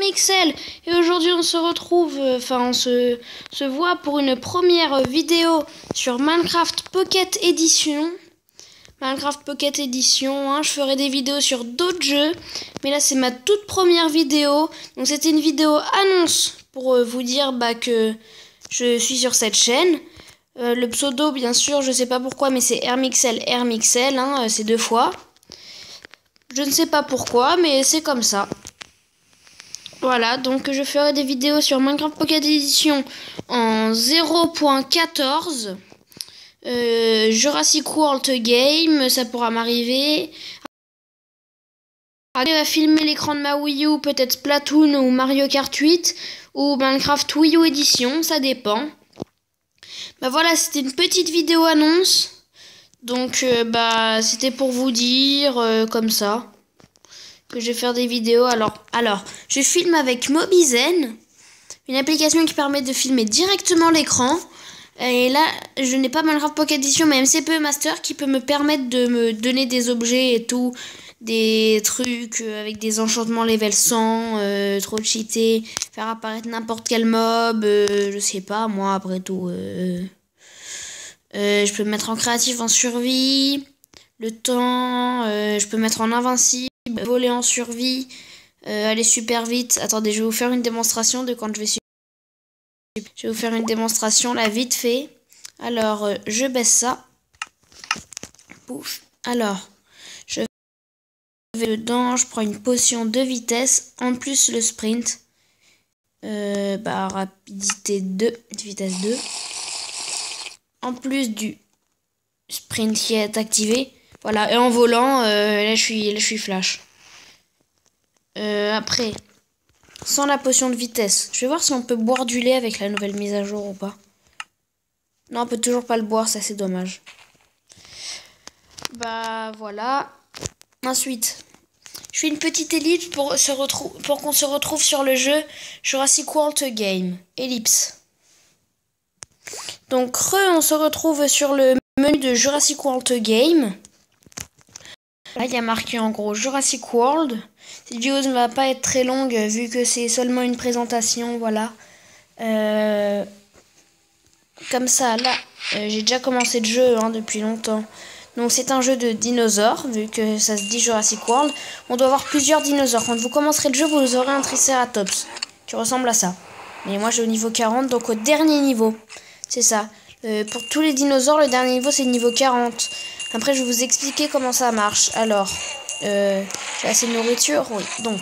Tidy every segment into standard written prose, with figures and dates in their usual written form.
Hermixel et aujourd'hui on se retrouve, on se voit pour une première vidéo sur Minecraft Pocket Edition. Minecraft Pocket Edition, hein. Je ferai des vidéos sur d'autres jeux, mais là c'est ma toute première vidéo. Donc c'était une vidéo annonce pour vous dire que je suis sur cette chaîne. Le pseudo bien sûr, je sais pas pourquoi, mais c'est Hermixel, hein, c'est 2 fois. Je ne sais pas pourquoi, mais c'est comme ça. Voilà, donc je ferai des vidéos sur Minecraft Pocket Edition en 0.14. Jurassic World Game, ça pourra m'arriver. Je vais filmer l'écran de ma Wii U, peut-être Splatoon ou Mario Kart 8 ou Minecraft Wii U Edition, ça dépend. Voilà, c'était une petite vidéo annonce. Donc c'était pour vous dire comme ça que je vais faire des vidéos. Alors, je filme avec Mobizen, une application qui permet de filmer directement l'écran. Et là, je n'ai pas Minecraft Pocket Edition, mais MCPE Master qui peut me permettre de me donner des objets et tout, des trucs avec des enchantements level 100, trop cheaté, faire apparaître n'importe quel mob, je sais pas, moi après tout. Je peux me mettre en créatif, en survie, le temps, je peux mettre en invincible, voler en survie, aller super vite. Attendez, je vais vous faire une démonstration de quand je vais super. Je vais vous faire une démonstration là vite fait. Alors, je baisse ça. Pouf. Alors, je vais dedans, je prends une potion de vitesse, en plus le sprint. Rapidité 2, vitesse 2. En plus du sprint qui est activé. Voilà, et en volant, là je suis flash. Après, sans la potion de vitesse, je vais voir si on peut boire du lait avec la nouvelle mise à jour ou pas. Non, on peut toujours pas le boire, ça c'est dommage. Voilà. Ensuite, je fais une petite ellipse pour qu'on se retrouve sur le jeu Jurassic World Game. Ellipse. Donc, on se retrouve sur le menu de Jurassic World Game. Là, il y a marqué en gros Jurassic World. Cette vidéo ne va pas être très longue vu que c'est seulement une présentation, voilà. Comme ça, là, j'ai déjà commencé le jeu depuis longtemps. Donc c'est un jeu de dinosaures, vu que ça se dit Jurassic World. On doit avoir plusieurs dinosaures. Quand vous commencerez le jeu, vous aurez un Triceratops qui ressemble à ça. Mais moi j'ai au niveau 40, donc au dernier niveau. C'est ça. Pour tous les dinosaures, le dernier niveau c'est le niveau 40. Après je vais vous expliquer comment ça marche. Alors, j'ai assez de nourriture, oui. Donc,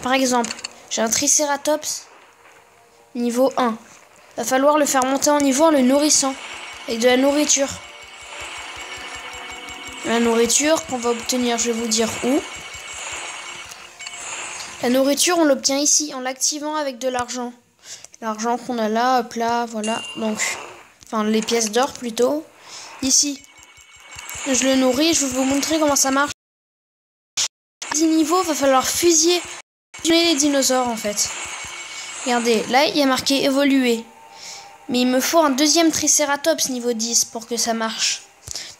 par exemple, j'ai un Triceratops niveau 1. Va falloir le faire monter en niveau en le nourrissant avec de la nourriture. La nourriture qu'on va obtenir, je vais vous dire où. La nourriture, on l'obtient ici en l'activant avec de l'argent. L'argent qu'on a là, hop là, voilà. Donc, les pièces d'or plutôt. Ici, je le nourris, je vais vous montrer comment ça marche. 10 niveaux, va falloir fusiller les dinosaures en fait. Regardez, là il y a marqué évoluer. Mais il me faut un deuxième Triceratops niveau 10 pour que ça marche.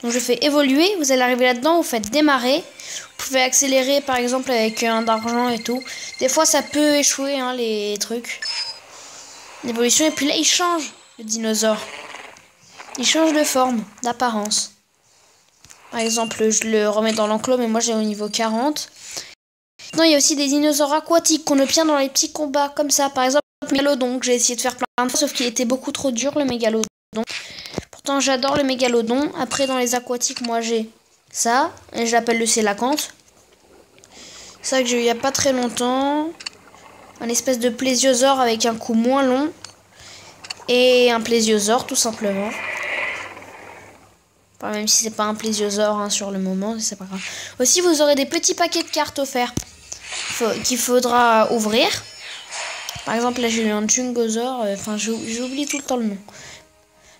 Donc je fais évoluer, vous allez arriver là-dedans, vous faites démarrer. Vous pouvez accélérer par exemple avec un d'argent et tout. Des fois ça peut échouer les trucs. L'évolution, et puis là il change le dinosaure. Il change de forme, d'apparence. Par exemple, je le remets dans l'enclos, mais moi j'ai au niveau 40. Non, il y a aussi des dinosaures aquatiques qu'on obtient dans les petits combats, comme ça. Par exemple, le mégalodon, que j'ai essayé de faire plein de fois, sauf qu'il était beaucoup trop dur, le mégalodon. Pourtant, j'adore le mégalodon. Après, dans les aquatiques, moi j'ai ça, et je l'appelle le sélacanthe. C'est ça que j'ai eu il n'y a pas très longtemps. Un espèce de plésiosaure avec un cou moins long. Et un plésiosaure, tout simplement. Même si c'est pas un plésiosaure sur le moment, c'est pas grave. Aussi, vous aurez des petits paquets de cartes offerts qu'il faudra ouvrir. Par exemple, là j'ai eu un Jungosaure. J'oublie tout le temps le nom.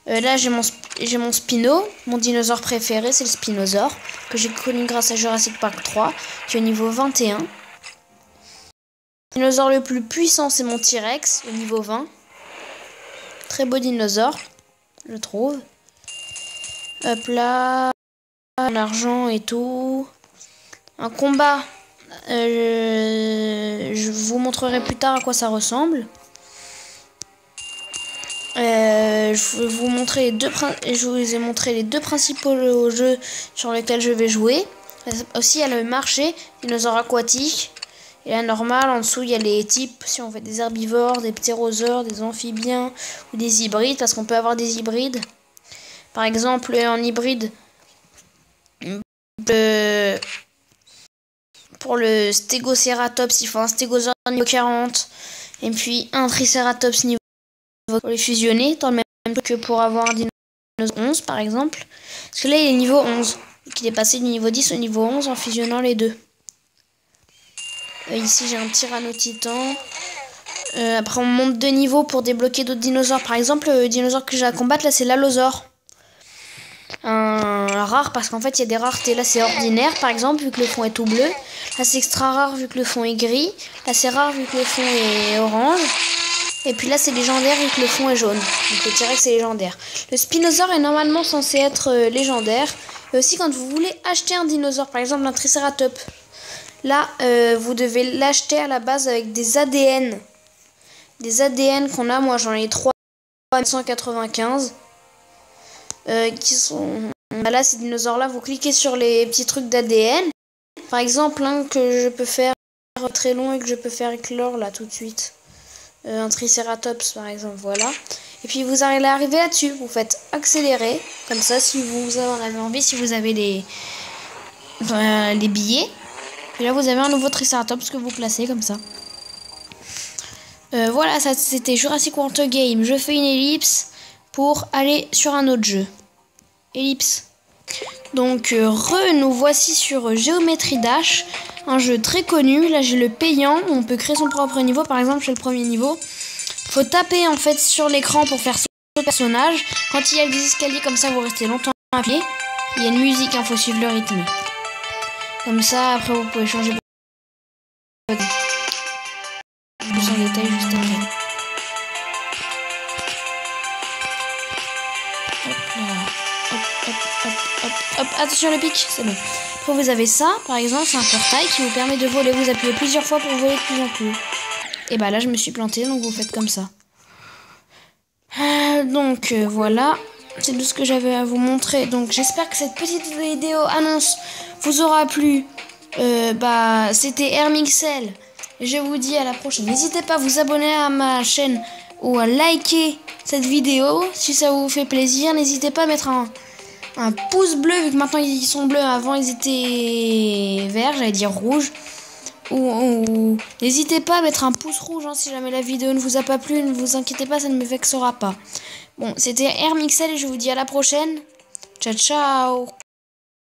Là j'ai mon Spino. Mon dinosaure préféré, c'est le Spinosaure, que j'ai connu grâce à Jurassic Park 3, qui est au niveau 21. Le dinosaure le plus puissant, c'est mon T-Rex, au niveau 20. Très beau dinosaure, je trouve. Hop là, l'argent et tout. Un combat je vous montrerai plus tard à quoi ça ressemble. Je vous ai montré les deux principaux jeux sur lesquels je vais jouer. Aussi, il y a le marché, dinosaures aquatiques. Et là, normal, en dessous, il y a les types. Si on fait des herbivores, des ptérosaures, des amphibiens ou des hybrides, parce qu'on peut avoir des hybrides. Par exemple, en hybride, pour le Stegosceratops, il faut un stégosaure niveau 40. Et puis un Triceratops niveau pour les fusionner, dans le même que pour avoir un dinosaure 11 par exemple. Parce que là il est niveau 11, qu'il est passé du niveau 10 au niveau 11 en fusionnant les deux. Ici j'ai un Tyrannotitan. Après on monte de niveau pour débloquer d'autres dinosaures. Par exemple le dinosaure que j'ai à combattre là c'est l'Allosaure. Un rare parce qu'en fait il y a des raretés. Là c'est ordinaire par exemple vu que le fond est tout bleu. Là c'est extra rare vu que le fond est gris. Là c'est rare vu que le fond est orange. Et puis là c'est légendaire vu que le fond est jaune. Donc le T-Rex c'est légendaire. Le Spinosaure est normalement censé être légendaire. Et aussi quand vous voulez acheter un dinosaure, par exemple un Triceratops, là vous devez l'acheter à la base avec des ADN. Des ADN qu'on a, moi j'en ai 395. Qui sont... Là ces dinosaures là, vous cliquez sur les petits trucs d'ADN. Par exemple un que je peux faire très long et que je peux faire éclore là tout de suite. Un Triceratops par exemple, voilà. Et puis vous allez arriver là-dessus, vous faites accélérer, comme ça si vous en avez envie, si vous avez les billets. Et là vous avez un nouveau Triceratops que vous placez comme ça. Voilà, ça c'était Jurassic World Game. Je fais une ellipse pour aller sur un autre jeu. Ellipse. Donc nous voici sur Geometry Dash. Un jeu très connu, là j'ai le payant, on peut créer son propre niveau, par exemple j'ai le premier niveau. Faut taper en fait sur l'écran pour faire son personnage. Quand il y a des escaliers comme ça, vous restez longtemps à pied. Il y a une musique, il faut suivre le rythme. Comme ça, après vous pouvez changer. Plus en détail juste après. Hop là. Hop, attention le pic, c'est bon. Après vous avez ça, par exemple, c'est un portail qui vous permet de voler. Vous appuyez plusieurs fois pour voler de plus en plus. Et bah là je me suis plantée, donc vous faites comme ça. Voilà, c'est tout ce que j'avais à vous montrer. Donc j'espère que cette petite vidéo annonce vous aura plu. C'était Hermixel. Je vous dis à la prochaine. N'hésitez pas à vous abonner à ma chaîne ou à liker cette vidéo si ça vous fait plaisir. N'hésitez pas à mettre un pouce bleu, vu que maintenant ils sont bleus, avant ils étaient verts, j'allais dire rouge. Ou n'hésitez pas à mettre un pouce rouge si jamais la vidéo ne vous a pas plu, ne vous inquiétez pas, ça ne me vexera pas. Bon, c'était Hermixel et je vous dis à la prochaine. Ciao ciao.